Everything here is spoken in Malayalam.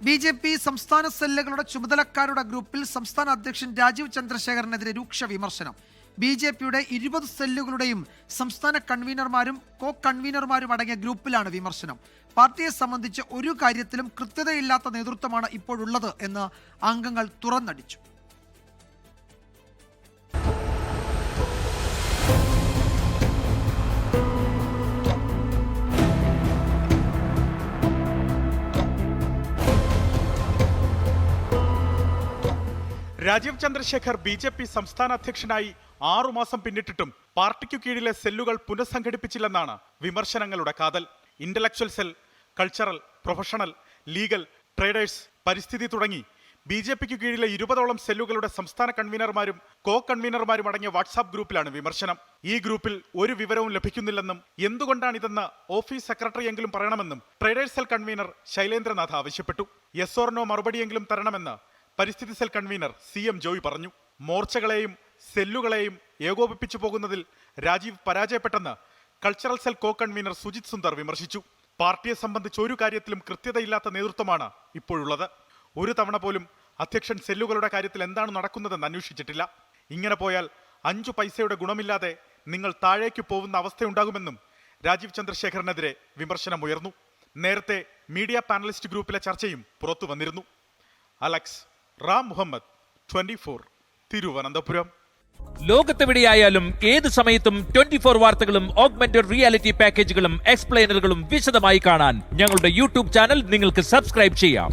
ബി.ജെ.പി. സംസ്ഥാന സെല്ലുകളുടെ ചുമതലക്കാരുടെ ഗ്രൂപ്പിൽ സംസ്ഥാന അധ്യക്ഷൻ രാജീവ് ചന്ദ്രശേഖറിനെതിരെ രൂക്ഷ വിമർശനം. ബി.ജെ.പിയുടെ 20 സെല്ലുകളുടെയും സംസ്ഥാന കൺവീനർമാരും കോ കൺവീനർമാരും അടങ്ങിയ ഗ്രൂപ്പിലാണ് വിമർശനം. പാർട്ടിയെ സംബന്ധിച്ച് ഒരു കാര്യത്തിലും കൃത്യതയില്ലാത്ത നേതൃത്വമാണ് ഇപ്പോഴുള്ളത് എന്ന് അംഗങ്ങൾ തുറന്നടിച്ചു. രാജീവ് ചന്ദ്രശേഖർ ബി.ജെ.പി. സംസ്ഥാന അധ്യക്ഷനായി 6 മാസം പിന്നിട്ടിട്ടും പാർട്ടിക്കു കീഴിലെ സെല്ലുകൾ പുനഃസംഘടിപ്പിച്ചില്ലെന്നാണ് വിമർശനങ്ങളുടെ കാതൽ. Intellectual cell, cultural, professional, legal, traders, പരിസ്ഥിതി തുടങ്ങി ബി.ജെ.പിക്ക് കീഴിലെ 20ഓളം സെല്ലുകളുടെ സംസ്ഥാന കൺവീനർമാരും കോ കൺവീനർമാരും അടങ്ങിയ വാട്സാപ്പ് ഗ്രൂപ്പിലാണ് വിമർശനം. ഈ ഗ്രൂപ്പിൽ ഒരു വിവരവും ലഭിക്കുന്നില്ലെന്നും എന്തുകൊണ്ടാണിതെന്ന് ഓഫീസ് സെക്രട്ടറിയെങ്കിലും പറയണമെന്നും ട്രേഡേഴ്സ് സെൽ കൺവീനർ ശൈലേന്ദ്രനാഥ് ആവശ്യപ്പെട്ടു. യെസ് ഓർ നോ മറുപടിയെങ്കിലും തരണമെന്ന് പരിസ്ഥിതി സെൽ കൺവീനർ CM ജോയ് പറഞ്ഞു. മോർച്ചകളെയും സെല്ലുകളെയും ഏകോപിപ്പിച്ചു പോകുന്നതിൽ രാജീവ് പരാജയപ്പെട്ടെന്ന് cultural cell co convener Sujith Sundar വിമർശിച്ചു. പാർട്ടിയെ സംബന്ധിച്ച് ഒരു കാര്യത്തിലും കൃത്യതയില്ലാത്ത നേതൃത്വമാണ് ഇപ്പോഴുള്ളത്. ഒരു തവണ പോലും അധ്യക്ഷൻ സെല്ലുകളുടെ കാര്യത്തിൽ എന്താണ് നടക്കുന്നതെന്ന് അന്വേഷിച്ചിട്ടില്ല. ഇങ്ങനെ പോയാൽ 5 പൈസയുടെ ഗുണമില്ലാതെ നിങ്ങൾ താഴേക്ക് പോകുന്ന അവസ്ഥയുണ്ടാകുമെന്നും രാജീവ് ചന്ദ്രശേഖറിനെതിരെ വിമർശനമുയർന്നു. നേരത്തെ മീഡിയ പാനലിസ്റ്റ് ഗ്രൂപ്പിലെ ചർച്ചയും പുറത്തു വന്നിരുന്നു. അലക്സ് റാം മുഹമ്മദ്, 24, തിരുവനന്തപുരം. ലോകത്തെവിടെയായാലും ഏത് സമയത്തും 24 വാർത്തകളും ഓഗ്മെന്റഡ് റിയാലിറ്റി പാക്കേജുകളും എക്സ്പ്ലെയിനറുകളും വിശദമായി കാണാൻ ഞങ്ങളുടെ യൂട്യൂബ് ചാനൽ നിങ്ങൾക്ക് സബ്സ്ക്രൈബ് ചെയ്യാം.